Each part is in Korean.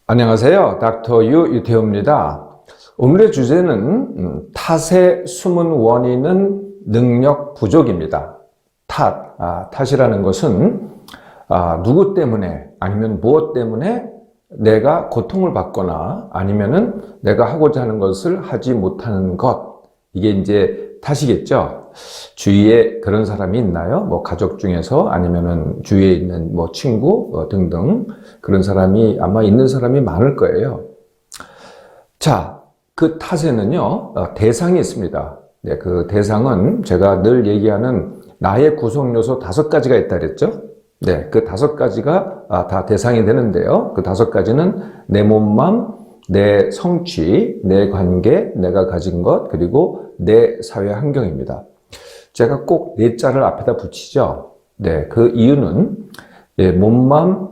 안녕하세요. 닥터 유태호입니다. 오늘의 주제는 탓의 숨은 원인은 능력 부족입니다. 탓이라는 것은 누구 때문에 아니면 무엇 때문에 내가 고통을 받거나 아니면은 내가 하고자 하는 것을 하지 못하는 것, 이게 이제 탓이겠죠. 주위에 그런 사람이 있나요? 뭐 가족 중에서 아니면은 주위에 있는 뭐 친구 등등 그런 사람이 아마 있는 사람이 많을 거예요. 자, 그 탓에는요 대상이 있습니다. 네, 그 대상은 제가 늘 얘기하는 나의 구성 요소 5가지가 있다 그랬죠. 네, 그 5가지가 다 대상이 되는데요. 그 5가지는 내 몸맘, 내 성취, 내 관계, 내가 가진 것, 그리고 내 사회 환경입니다. 제가 꼭 내 자를 앞에다 붙이죠. 네, 그 이유는 몸맘,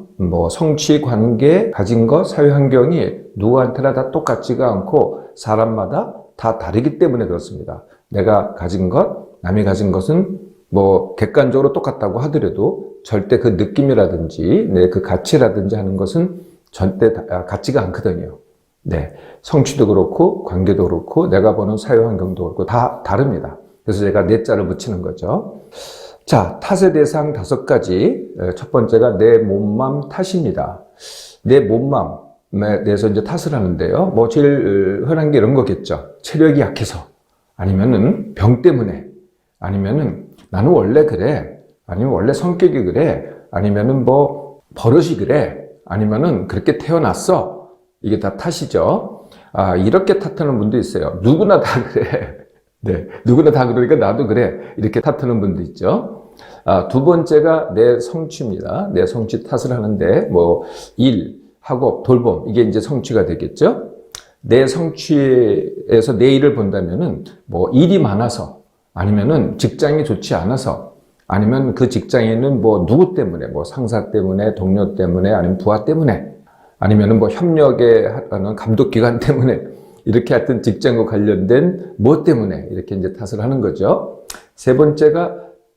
성취, 관계, 가진 것, 사회 환경이 누구한테나 다 똑같지가 않고 사람마다 다 다르기 때문에 그렇습니다. 내가 가진 것, 남이 가진 것은 객관적으로 똑같다고 하더라도 절대 그 느낌이라든지 그 가치라든지 하는 것은 절대 같지가 않거든요. 네, 성취도 그렇고 관계도 그렇고 내가 보는 사회 환경도 그렇고 다 다릅니다. 그래서 제가 내 자를 붙이는 거죠. 자, 탓의 대상 5가지. 첫 번째가 내 몸맘 탓입니다. 내 몸맘에 대해서 이제 탓을 하는데요. 제일 흔한 게 이런 거겠죠. 체력이 약해서, 아니면은 병 때문에, 아니면은 나는 원래 그래, 아니면 원래 성격이 그래, 아니면은 버릇이 그래, 아니면은 그렇게 태어났어. 이게 다 탓이죠. 이렇게 탓하는 분도 있어요. 누구나 다 그래. 네, 누구나 다 그러니까 나도 그래. 이렇게 탓하는 분도 있죠. 두 번째가 내 성취입니다. 내 성취 탓을 하는데, 일, 학업, 돌봄, 이게 이제 성취가 되겠죠. 내 성취에서 내 일을 본다면은, 일이 많아서, 아니면은 직장이 좋지 않아서, 아니면 그 직장에는 누구 때문에, 상사 때문에, 동료 때문에, 아니면 부하 때문에, 아니면은 협력에 하는 감독기관 때문에, 이렇게 하여튼 직장과 관련된 뭐 때문에 이렇게 이제 탓을 하는 거죠. 세 번째가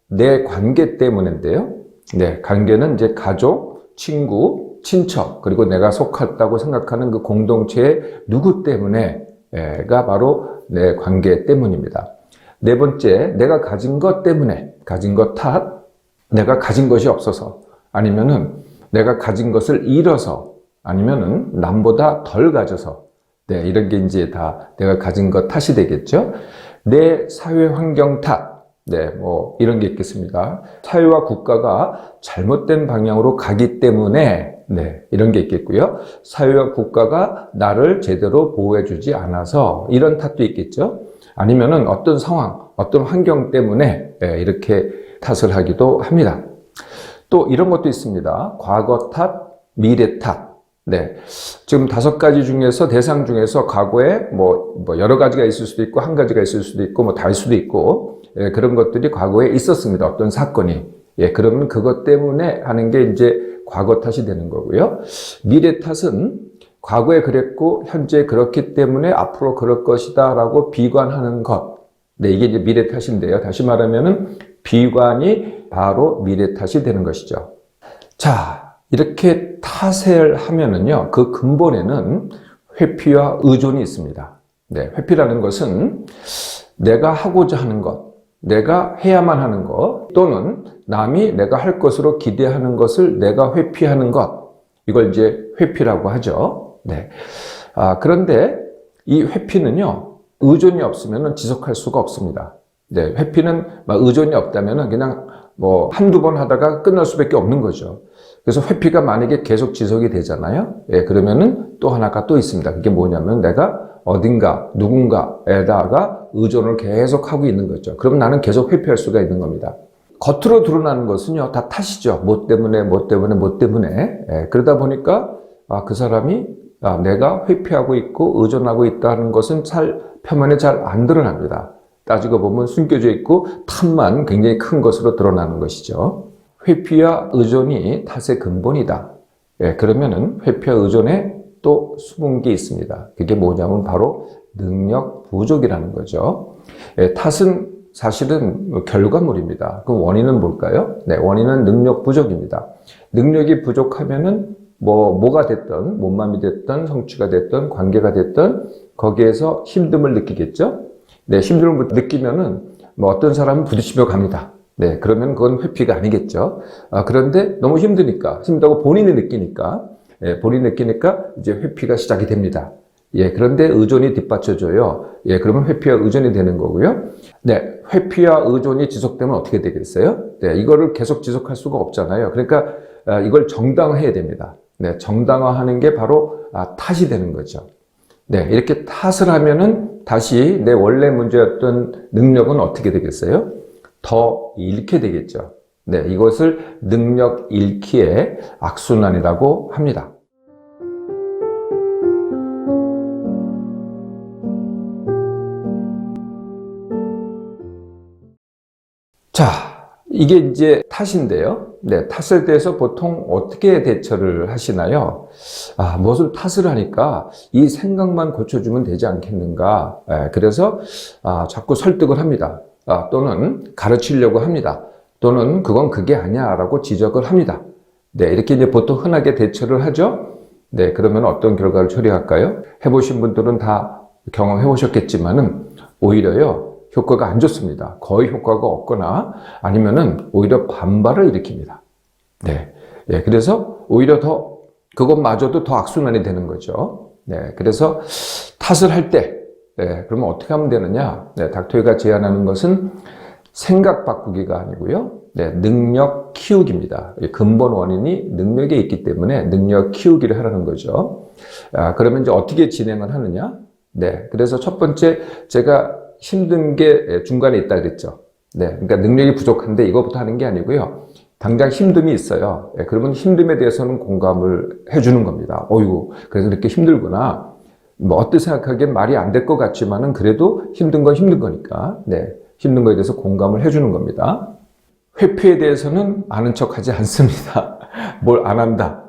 내 관계 때문인데요. 네, 관계는 이제 가족, 친구, 친척, 그리고 내가 속했다고 생각하는 그 공동체의 누구 때문에가 바로 내 관계 때문입니다. 네 번째, 내가 가진 것 때문에, 가진 것 탓, 내가 가진 것이 없어서, 아니면은 내가 가진 것을 잃어서, 아니면은 남보다 덜 가져서, 네, 이런 게 이제 다 내가 가진 것 탓이 되겠죠. 내 사회 환경 탓, 네, 이런 게 있겠습니다. 사회와 국가가 잘못된 방향으로 가기 때문에, 네, 이런 게 있겠고요. 사회와 국가가 나를 제대로 보호해주지 않아서 이런 탓도 있겠죠. 아니면은 어떤 상황, 어떤 환경 때문에 이렇게 탓을 하기도 합니다. 또 이런 것도 있습니다. 과거 탓, 미래 탓. 네. 지금 5가지 중에서, 대상 중에서 과거에 여러 가지가 있을 수도 있고, 한 가지가 있을 수도 있고, 다일 수도 있고, 그런 것들이 과거에 있었습니다. 어떤 사건이. 그러면 그것 때문에 하는 게 이제 과거 탓이 되는 거고요. 미래 탓은 과거에 그랬고, 현재 그렇기 때문에 앞으로 그럴 것이다 라고 비관하는 것. 네, 이게 이제 미래 탓인데요. 다시 말하면은 비관이 바로 미래 탓이 되는 것이죠. 자, 이렇게 탓을 하면은요, 그 근본에는 회피와 의존이 있습니다. 네, 회피라는 것은 내가 하고자 하는 것, 내가 해야만 하는 것, 또는 남이 내가 할 것으로 기대하는 것을 내가 회피하는 것, 이걸 이제 회피라고 하죠. 네. 그런데 이 회피는요, 의존이 없으면 지속할 수가 없습니다. 네, 회피는 의존이 없다면 그냥 한두 번 하다가 끝날 수밖에 없는 거죠. 그래서 회피가 만약에 계속 지속이 되잖아요. 그러면은 또 하나가 또 있습니다. 그게 뭐냐면 내가 어딘가, 누군가에다가 의존을 계속 하고 있는 거죠. 그럼 나는 계속 회피할 수가 있는 겁니다. 겉으로 드러나는 것은요, 다 탓이죠. 뭐 때문에. 그러다 보니까, 그 사람이, 내가 회피하고 있고 의존하고 있다는 것은 표면에 잘 안 드러납니다. 따지고 보면 숨겨져 있고 탓만 굉장히 큰 것으로 드러나는 것이죠. 회피와 의존이 탓의 근본이다. 그러면은 회피와 의존에 또 숨은 게 있습니다. 그게 뭐냐면 바로 능력 부족이라는 거죠. 탓은 사실은 결과물입니다. 그럼 원인은 뭘까요? 네, 원인은 능력 부족입니다. 능력이 부족하면은 뭐가 됐든, 몸맘이 됐든, 성취가 됐든, 관계가 됐든, 거기에서 힘듦을 느끼겠죠? 네, 힘듦을 느끼면은, 어떤 사람은 부딪히며 갑니다. 네, 그러면 그건 회피가 아니겠죠. 그런데 너무 힘들다고 본인이 느끼니까, 본인이 느끼니까 이제 회피가 시작이 됩니다. 예, 그런데 의존이 뒷받쳐줘요. 예, 그러면 회피와 의존이 되는 거고요. 네, 회피와 의존이 지속되면 어떻게 되겠어요? 네, 이거를 계속 지속할 수가 없잖아요. 그러니까 이걸 정당화해야 됩니다. 네, 정당화하는 게 바로 탓이 되는 거죠. 네, 이렇게 탓을 하면은 다시 내 원래 문제였던 능력은 어떻게 되겠어요? 더 잃게 되겠죠. 네, 이것을 능력 잃기의 악순환이라고 합니다. 자, 이게 이제 탓인데요. 네, 탓에 대해서 보통 어떻게 대처를 하시나요? 무엇을 탓을 하니까 이 생각만 고쳐주면 되지 않겠는가? 그래서 자꾸 설득을 합니다. 또는 가르치려고 합니다. 또는 그건 그게 아니야 라고 지적을 합니다. 네, 이렇게 이제 보통 흔하게 대처를 하죠. 네, 그러면 어떤 결과를 초래할까요? 해보신 분들은 다 경험해 보셨겠지만은 오히려요. 효과가 안 좋습니다. 거의 효과가 없거나 아니면은 오히려 반발을 일으킵니다. 네. 예, 그래서 오히려 그것마저도 더 악순환이 되는 거죠. 네. 그래서 탓을 할 때, 그러면 어떻게 하면 되느냐? 네, 닥터이가 제안하는 것은 생각 바꾸기가 아니고요. 네, 능력 키우기입니다. 근본 원인이 능력에 있기 때문에 능력 키우기를 하라는 거죠. 그러면 이제 어떻게 진행을 하느냐? 네. 그래서 첫 번째, 제가 힘든 게 중간에 있다 그랬죠. 네, 그러니까 능력이 부족한데 이거부터 하는 게 아니고요. 당장 힘듦이 있어요. 그러면 힘듦에 대해서는 공감을 해주는 겁니다. 어이구, 그래서 이렇게 힘들구나. 어떻게 생각하기엔 말이 안 될 것 같지만은 그래도 힘든 건 힘든 거니까. 네, 힘든 거에 대해서 공감을 해주는 겁니다. 회피에 대해서는 아는 척하지 않습니다. 뭘 안 한다.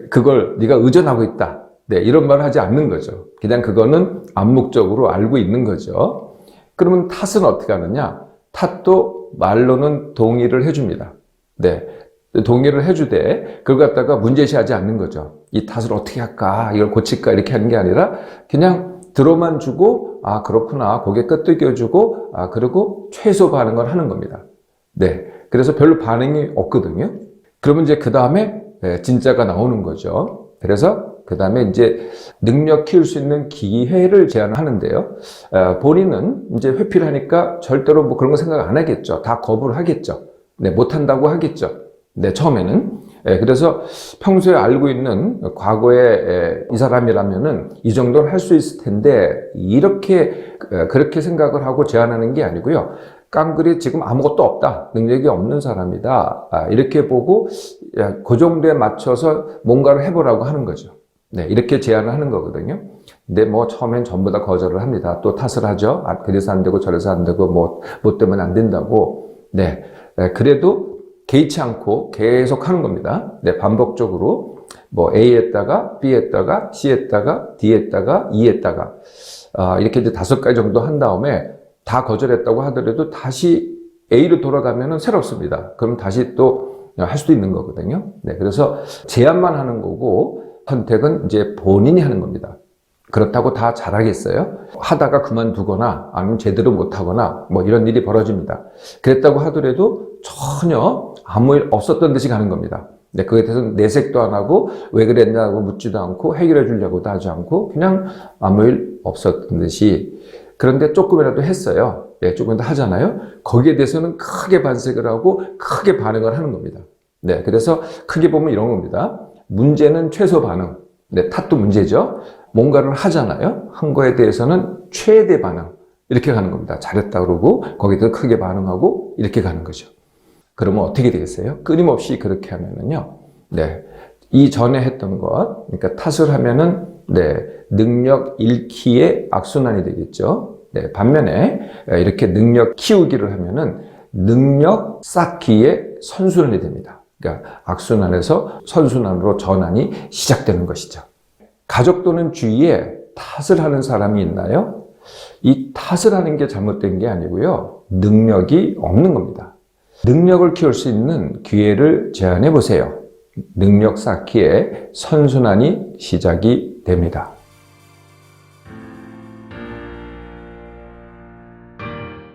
그걸 네가 의존하고 있다. 네, 이런 말을 하지 않는 거죠. 그냥 그거는 암묵적으로 알고 있는 거죠. 그러면 탓은 어떻게 하느냐? 탓도 말로는 동의를 해줍니다. 네. 동의를 해주되, 그걸 갖다가 문제시하지 않는 거죠. 이 탓을 어떻게 할까? 이걸 고칠까? 이렇게 하는 게 아니라, 그냥 들어만 주고, 그렇구나. 고개 끄덕여주고, 그리고 최소 반응을 하는 겁니다. 네. 그래서 별로 반응이 없거든요. 그러면 이제 그 다음에, 진짜가 나오는 거죠. 그래서 그 다음에 이제 능력 키울 수 있는 기회를 제안하는데요. 본인은 이제 회피를 하니까 절대로 뭐 그런 거 생각 안 하겠죠. 다 거부를 하겠죠. 네, 못한다고 하겠죠. 네, 처음에는. 그래서 평소에 알고 있는 과거에 이 사람이라면은 이 정도는 할 수 있을 텐데 그렇게 생각을 하고 제안하는 게 아니고요. 깡그리 지금 아무것도 없다. 능력이 없는 사람이다. 이렇게 보고 그 정도에 맞춰서 뭔가를 해보라고 하는 거죠. 네, 이렇게 제안을 하는 거거든요. 근데 뭐 처음엔 전부 다 거절을 합니다. 또 탓을 하죠. 그래서 안 되고 저래서 안 되고 뭐 때문에 안 된다고. 네, 그래도 개의치 않고 계속 하는 겁니다. 네, 반복적으로 뭐 A에다가 B에다가 C에다가 D에다가 E에다가 이렇게 이제 5가지 정도 한 다음에 다 거절했다고 하더라도 다시 A로 돌아가면은 새롭습니다. 그럼 다시 또 할 수도 있는 거거든요. 네, 그래서 제안만 하는 거고 선택은 이제 본인이 하는 겁니다. 그렇다고 다 잘하겠어요? 하다가 그만두거나 아니면 제대로 못하거나 뭐 이런 일이 벌어집니다. 그랬다고 하더라도 전혀 아무 일 없었던 듯이 가는 겁니다. 네, 그거에 대해서 내색도 안 하고 왜 그랬냐고 묻지도 않고 해결해 주려고도 하지 않고 그냥 아무 일 없었던 듯이. 그런데 조금이라도 했어요. 네, 조금이라도 하잖아요. 거기에 대해서는 크게 반색을 하고 크게 반응을 하는 겁니다. 네, 그래서 크게 보면 이런 겁니다. 문제는 최소 반응. 네, 탓도 문제죠. 뭔가를 하잖아요. 한 거에 대해서는 최대 반응. 이렇게 가는 겁니다. 잘했다 그러고 거기서 크게 반응하고 이렇게 가는 거죠. 그러면 어떻게 되겠어요? 끊임없이 그렇게 하면은요. 네, 이전에 했던 것, 그러니까 탓을 하면은 네, 능력 잃기의 악순환이 되겠죠. 네, 반면에 이렇게 능력 키우기를 하면은 능력 쌓기의 선순환이 됩니다. 그러니까 악순환에서 선순환으로 전환이 시작되는 것이죠. 가족 또는 주위에 탓을 하는 사람이 있나요? 이 탓을 하는 게 잘못된 게 아니고요. 능력이 없는 겁니다. 능력을 키울 수 있는 기회를 제안해 보세요. 능력 쌓기에 선순환이 시작이 됩니다.